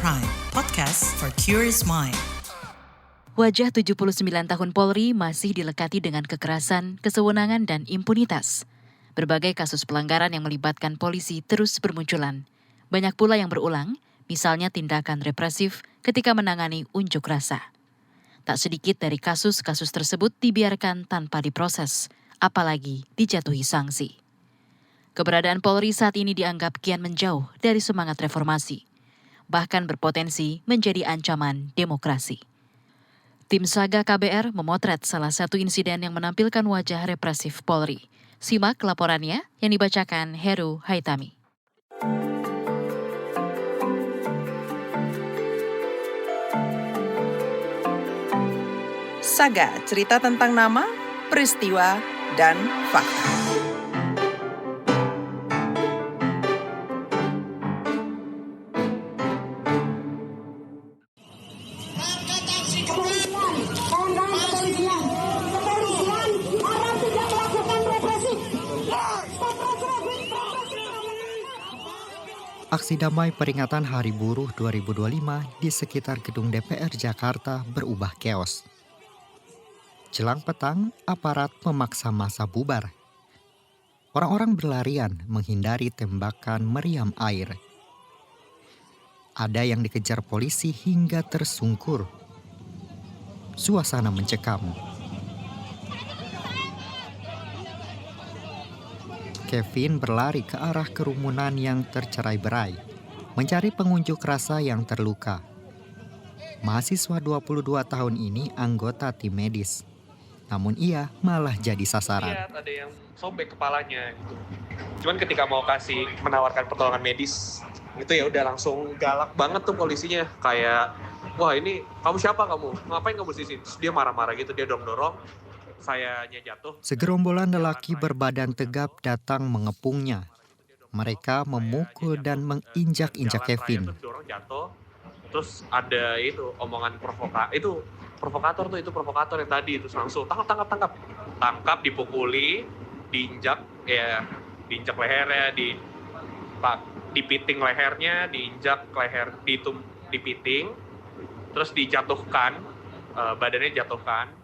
Prime, podcast for curious mind. Wajah 79 tahun Polri masih dilekati dengan kekerasan, kesewenangan, dan impunitas. Berbagai kasus pelanggaran yang melibatkan polisi terus bermunculan. Banyak pula yang berulang, misalnya tindakan represif ketika menangani unjuk rasa. Tak sedikit dari kasus-kasus tersebut dibiarkan tanpa diproses, apalagi dijatuhi sanksi. Keberadaan Polri saat ini dianggap kian menjauh dari semangat reformasi, bahkan berpotensi menjadi ancaman demokrasi. Tim Saga KBR memotret salah satu insiden yang menampilkan wajah represif Polri. Simak laporannya yang dibacakan Heru Haitami. Saga, cerita tentang nama, peristiwa, dan fakta. Aksi damai peringatan Hari Buruh 2025 di sekitar gedung DPR Jakarta berubah keos. Jelang petang, aparat memaksa massa bubar. Orang-orang berlarian menghindari tembakan meriam air. Ada yang dikejar polisi hingga tersungkur. Suasana mencekam. Kevin berlari ke arah kerumunan yang tercerai-berai, mencari pengunjuk rasa yang terluka. Mahasiswa 22 tahun ini anggota tim medis, namun ia malah jadi sasaran. Lihat ada yang sobek kepalanya gitu. Cuman ketika mau menawarkan pertolongan medis, itu ya udah langsung galak banget tuh polisinya. Kayak, wah ini kamu siapa kamu? Ngapain kamu di sini? Terus dia marah-marah gitu, dia dorong-dorong. Sayanya jatuh. Segerombolan lelaki berbadan tegap datang mengepungnya. Mereka memukul dan menginjak-injak Kevin. Terus dorong jatuh. Terus ada itu omongan provokator itu provokator yang tadi itu langsung tangkap dipukuli, diinjak lehernya, dipiting lehernya, diinjak leher, dipiting, terus dijatuhkan, badannya jatuhkan.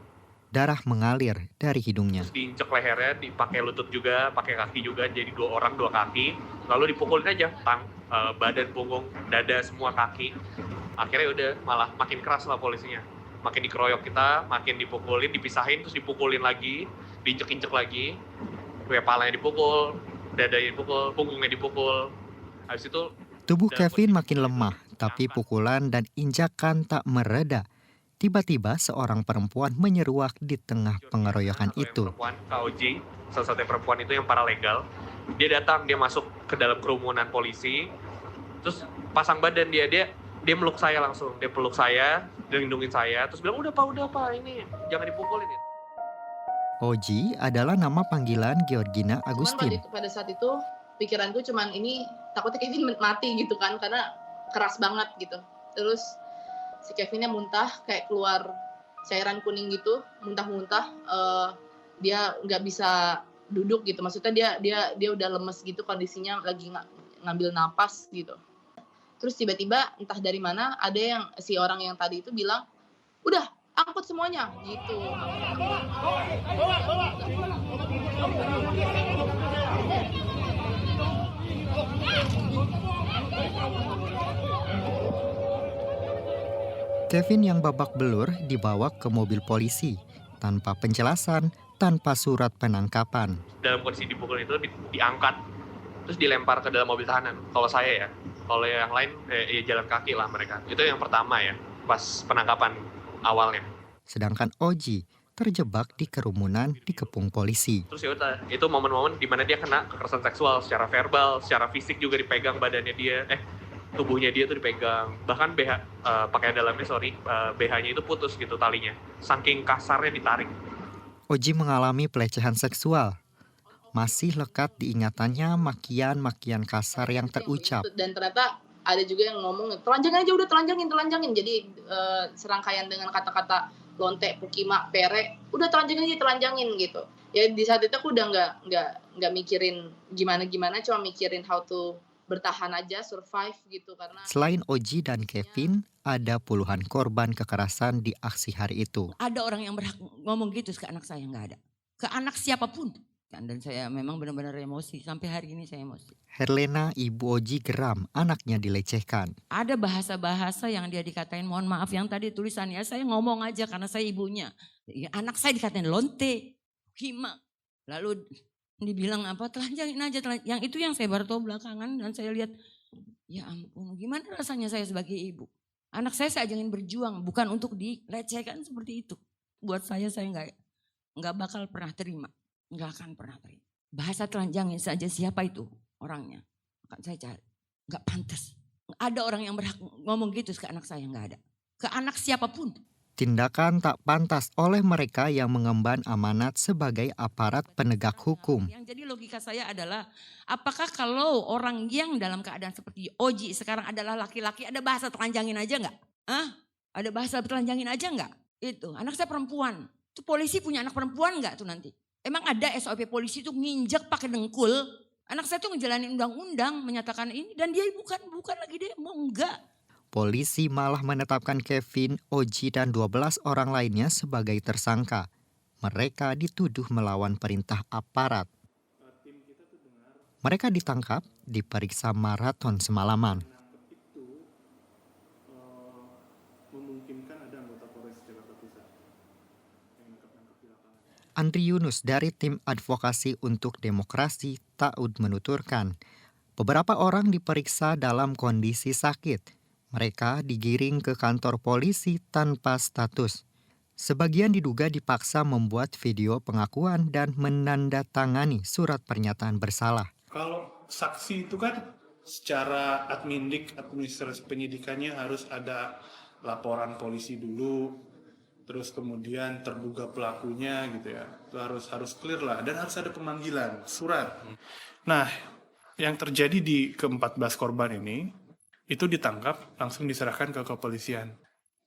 Darah mengalir dari hidungnya. Diinjek lehernya, dipakai lutut juga, pakai kaki juga, jadi 2 orang 2 kaki. Lalu dipukulin aja, badan, punggung, dada, semua kaki. Akhirnya udah malah makin keras lah polisinya. Makin dikeroyok kita, makin dipukulin, dipisahin, terus dipukulin lagi, diinjek-injek lagi. Kepalanya dipukul, dadanya dipukul, punggungnya dipukul. Habis itu tubuh Kevin makin lemah, tapi pukulan dan injakan tak mereda. Tiba-tiba seorang perempuan menyeruak di tengah pengeroyokan itu. Kak Oji, salah satu perempuan itu yang paralegal, dia datang, dia masuk ke dalam kerumunan polisi, terus pasang badan dia meluk saya langsung, dia peluk saya, dia lindungin saya, terus bilang udah pak, ini jangan dipukulin. Oji adalah nama panggilan Georgina Agustin. Pada saat itu pikiranku cuman ini takutnya Kevin mati gitu kan, karena keras banget gitu. Terus si Kevinnya muntah, kayak keluar cairan kuning gitu, muntah-muntah. Dia nggak bisa duduk gitu, maksudnya dia udah lemes gitu, kondisinya lagi ngambil napas gitu. Terus tiba-tiba entah dari mana ada yang si orang yang tadi itu bilang, udah angkut semuanya gitu. Kevin yang babak belur dibawa ke mobil polisi tanpa penjelasan, tanpa surat penangkapan. Dalam kondisi dipukul itu diangkat, terus dilempar ke dalam mobil tahanan. Kalau saya ya, kalau yang lain ya jalan kaki lah mereka. Itu yang pertama ya, pas penangkapan awalnya. Sedangkan Oji terjebak di kerumunan dikepung polisi. Terus ya udah, itu momen-momen di mana dia kena kekerasan seksual secara verbal, secara fisik juga dipegang badannya dia, tubuhnya dia tuh dipegang. Bahkan pakaian dalamnya BH-nya itu putus gitu talinya. Saking kasarnya ditarik. Oji mengalami pelecehan seksual. Masih lekat diingatannya makian-makian kasar yang terucap. Dan ternyata ada juga yang ngomong, telanjangin aja udah, telanjangin. Jadi serangkaian dengan kata-kata lonte, pukima, pere, udah telanjangin gitu. Ya di saat itu aku udah nggak mikirin gimana, cuma mikirin how to bertahan aja, survive gitu karena Selain Oji dan Kevin, ada puluhan korban kekerasan di aksi hari itu. Ada orang yang berhak ngomong gitu ke anak saya, nggak ada. Ke anak siapapun. Dan saya memang benar-benar emosi, sampai hari ini saya emosi. Herlena, ibu Oji, geram anaknya dilecehkan. Ada bahasa-bahasa yang dia dikatain, mohon maaf yang tadi tulisannya, saya ngomong aja karena saya ibunya. Ya, anak saya dikatain lonte, hima. Lalu dibilang apa, telanjangin aja. Yang itu yang saya baru tahu belakangan dan saya lihat, ya ampun gimana rasanya saya sebagai ibu. Anak saya ajakin berjuang, bukan untuk dilecehkan seperti itu. Buat saya nggak bakal pernah terima. Nggak akan pernah terima. Bahasa telanjangin saja siapa itu orangnya. Akan saya cari. Nggak pantas. Ada orang yang berhak ngomong gitu ke anak saya, nggak ada. Ke anak siapapun. Tindakan tak pantas oleh mereka yang mengemban amanat sebagai aparat penegak hukum. Yang jadi logika saya adalah, apakah kalau orang yang dalam keadaan seperti Oji sekarang adalah laki-laki, ada bahasa telanjangin aja nggak? Ada bahasa telanjangin aja nggak? Itu, anak saya perempuan. Itu polisi punya anak perempuan nggak tuh nanti? Emang ada SOP polisi tuh nginjek pakai dengkul? Anak saya tuh ngejalanin undang-undang menyatakan ini dan dia bukan lagi demo, enggak. Polisi malah menetapkan Kevin, Oji, dan 12 orang lainnya sebagai tersangka. Mereka dituduh melawan perintah aparat. Mereka ditangkap, diperiksa maraton semalaman. Andri Yunus dari tim advokasi untuk demokrasi TAUD menuturkan, beberapa orang diperiksa dalam kondisi sakit. Mereka digiring ke kantor polisi tanpa status. Sebagian diduga dipaksa membuat video pengakuan dan menandatangani surat pernyataan bersalah. Kalau saksi itu kan secara administrasi penyidikannya harus ada laporan polisi dulu, terus kemudian terduga pelakunya gitu ya. Itu harus clear lah dan harus ada pemanggilan surat. Nah, yang terjadi di ke-14 korban ini itu ditangkap langsung diserahkan ke kepolisian.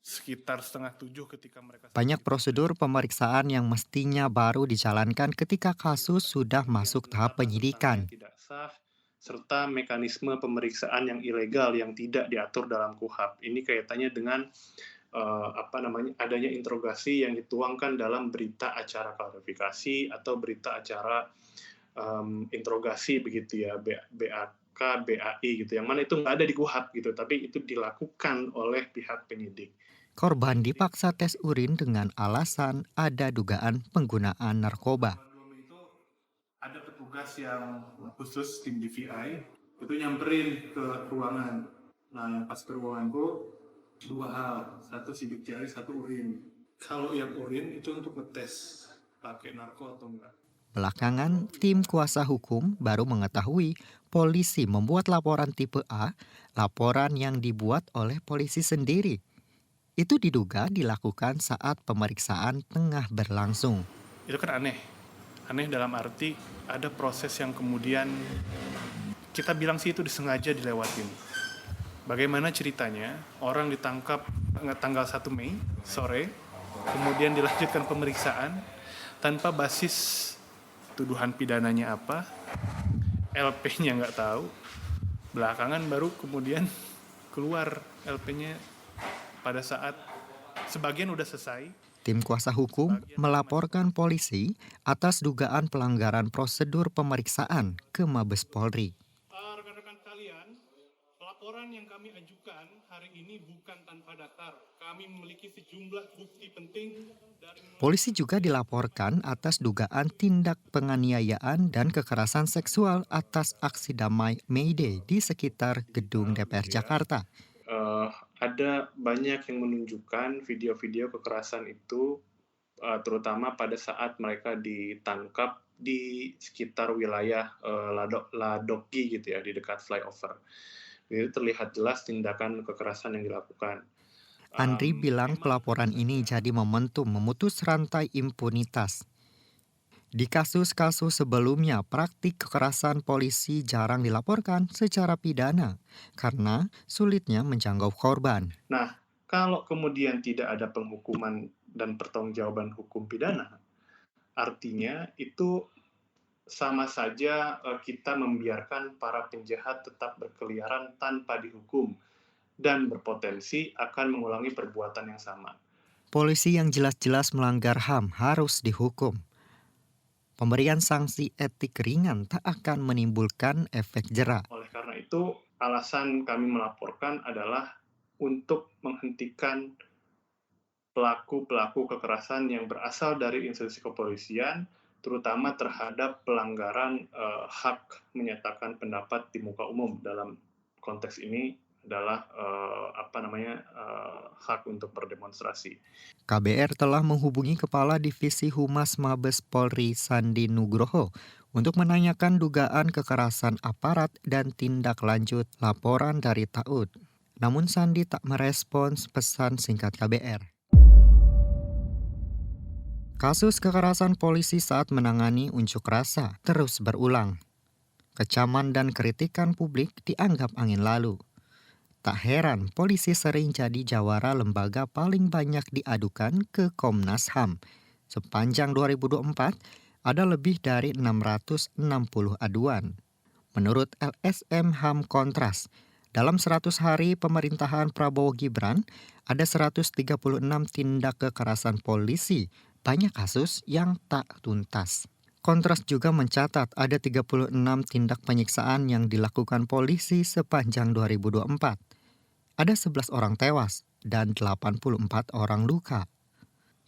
Sekitar 6:30 ketika mereka... Banyak prosedur pemeriksaan yang mestinya baru dijalankan ketika kasus sudah masuk tahap penyidikan. Tidak sah, serta mekanisme pemeriksaan yang ilegal yang tidak diatur dalam KUHP. Ini kaitannya dengan adanya interogasi yang dituangkan dalam berita acara klarifikasi atau berita acara interogasi begitu ya, BAK, BAI gitu. Yang mana itu nggak ada di KUHP gitu, tapi itu dilakukan oleh pihak penyidik. Korban dipaksa tes urin dengan alasan ada dugaan penggunaan narkoba. Itu ada petugas yang khusus tim DVI itu nyamperin ke ruangan. Nah, yang pas ke ruangan itu dua hal, satu sidik jari, satu urin. Kalau yang urin itu untuk ngetes pakai narko atau enggak. Belakangan, tim kuasa hukum baru mengetahui polisi membuat laporan tipe A, laporan yang dibuat oleh polisi sendiri. Itu diduga dilakukan saat pemeriksaan tengah berlangsung. Itu kan aneh. Aneh dalam arti ada proses yang kemudian kita bilang sih itu disengaja dilewatin. Bagaimana ceritanya orang ditangkap tanggal 1 Mei sore, kemudian dilanjutkan pemeriksaan tanpa basis tuduhan pidananya apa, LP-nya nggak tahu, belakangan baru kemudian keluar LP-nya pada saat sebagian udah selesai. Tim kuasa hukum melaporkan polisi atas dugaan pelanggaran prosedur pemeriksaan ke Mabes Polri. Rekan-rekan kalian, laporan yang kami ajukan hari ini bukan tanpa dasar. Kami memiliki sejumlah bukti penting dari... Polisi juga dilaporkan atas dugaan tindak penganiayaan dan kekerasan seksual atas aksi damai May Day di sekitar gedung DPR Jakarta. Ada banyak yang menunjukkan video-video kekerasan itu terutama pada saat mereka ditangkap di sekitar wilayah Ladoki gitu ya, di dekat flyover. Jadi terlihat jelas tindakan kekerasan yang dilakukan. Andri bilang pelaporan ini jadi momentum memutus rantai impunitas. Di kasus-kasus sebelumnya, praktik kekerasan polisi jarang dilaporkan secara pidana karena sulitnya menjangkau korban. Nah, kalau kemudian tidak ada penghukuman dan pertanggungjawaban hukum pidana, artinya itu sama saja kita membiarkan para penjahat tetap berkeliaran tanpa dihukum dan berpotensi akan mengulangi perbuatan yang sama. Polisi yang jelas-jelas melanggar HAM harus dihukum. Pemberian sanksi etik ringan tak akan menimbulkan efek jera. Oleh karena itu, alasan kami melaporkan adalah untuk menghentikan pelaku-pelaku kekerasan yang berasal dari institusi kepolisian, terutama terhadap pelanggaran hak menyatakan pendapat di muka umum. Dalam konteks ini adalah hak untuk berdemonstrasi. KBR telah menghubungi Kepala Divisi Humas Mabes Polri Sandi Nugroho untuk menanyakan dugaan kekerasan aparat dan tindak lanjut laporan dari Taud. Namun Sandi tak merespons pesan singkat KBR. Kasus kekerasan polisi saat menangani unjuk rasa terus berulang. Kecaman dan kritikan publik dianggap angin lalu. Tak heran polisi sering jadi jawara lembaga paling banyak diadukan ke Komnas HAM. Sepanjang 2024 ada lebih dari 660 aduan. Menurut LSM HAM Kontras, dalam 100 hari pemerintahan Prabowo Gibran, ada 136 tindak kekerasan polisi, banyak kasus yang tak tuntas. Kontras juga mencatat ada 36 tindak penyiksaan yang dilakukan polisi sepanjang 2024. Ada 11 orang tewas dan 84 orang luka.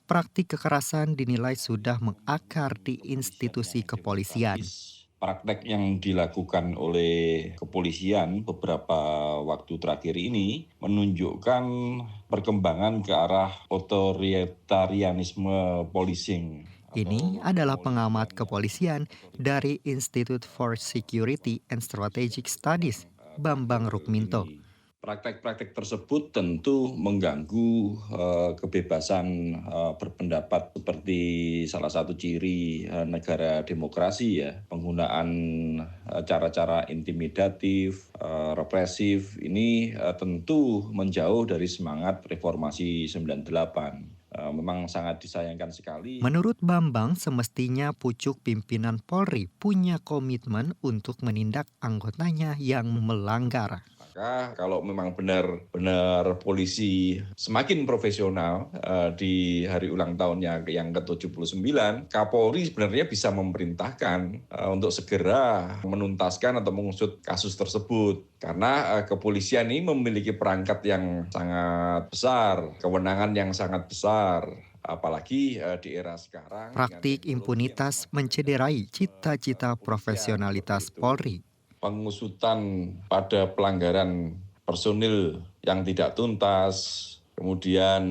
Praktik kekerasan dinilai sudah mengakar di institusi kepolisian. Praktek yang dilakukan oleh kepolisian beberapa waktu terakhir ini menunjukkan perkembangan ke arah otoritarianisme policing. Ini adalah pengamat kepolisian dari Institute for Security and Strategic Studies, Bambang Rukminto. Praktek-praktek tersebut tentu mengganggu kebebasan berpendapat seperti salah satu ciri negara demokrasi ya. Penggunaan cara-cara intimidatif, represif ini tentu menjauh dari semangat reformasi 98. Memang sangat disayangkan sekali. Menurut Bambang, semestinya pucuk pimpinan Polri punya komitmen untuk menindak anggotanya yang melanggar. Maka kalau memang benar-benar polisi semakin profesional di hari ulang tahunnya yang ke-79, Kapolri sebenarnya bisa memerintahkan untuk segera menuntaskan atau mengusut kasus tersebut. Karena kepolisian ini memiliki perangkat yang sangat besar, kewenangan yang sangat besar. Apalagi di era sekarang. Praktik impunitas mencederai cita-cita profesionalitas Polri. Pengusutan pada pelanggaran personil yang tidak tuntas, kemudian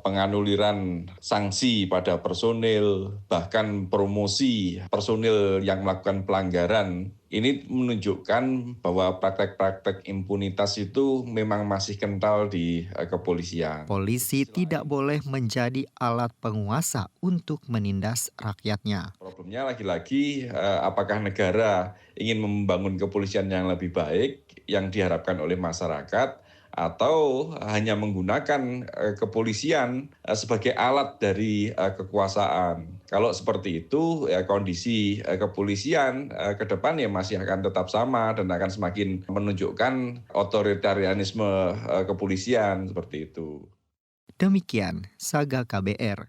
penganuliran sanksi pada personil, bahkan promosi personil yang melakukan pelanggaran. Ini menunjukkan bahwa praktek-praktek impunitas itu memang masih kental di kepolisian. Polisi tidak boleh menjadi alat penguasa untuk menindas rakyatnya. Problemnya lagi-lagi apakah negara ingin membangun kepolisian yang lebih baik yang diharapkan oleh masyarakat atau hanya menggunakan kepolisian sebagai alat dari kekuasaan. Kalau seperti itu, ya kondisi kepolisian ke depan ya masih akan tetap sama dan akan semakin menunjukkan otoritarianisme kepolisian seperti itu. Demikian Saga KBR.